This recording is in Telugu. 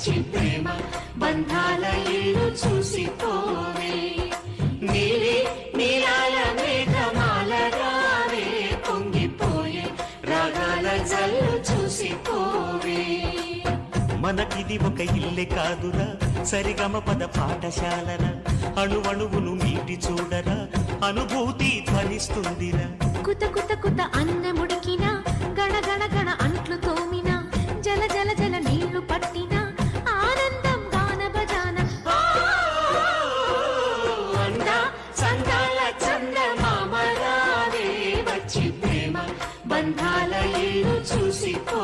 వచ్చి ప్రేమ బంధాల ఇల్లు చూసిపోవే నీలి నీలాల మేఘమాల రావే పొంగిపోయే రాగాల జల్లు చూసిపోవే మనకిది ఒక ఇల్లే కాదురా సరిగమ పద పాఠశాలరా అణువణువును మీటి చూడరా అనుభూతి ధ్వనిస్తుందిరా కుత కుత కుత అన్నముడికిన గణ గణ గణ అంట్లు తోమిన జల జల జల నీళ్లు పట్టిన ఆనందం గాన భజాన అందా సందాల చందమామ రావే వచ్చి ప్రేమ బంధాల ఇల్లు చూసిపో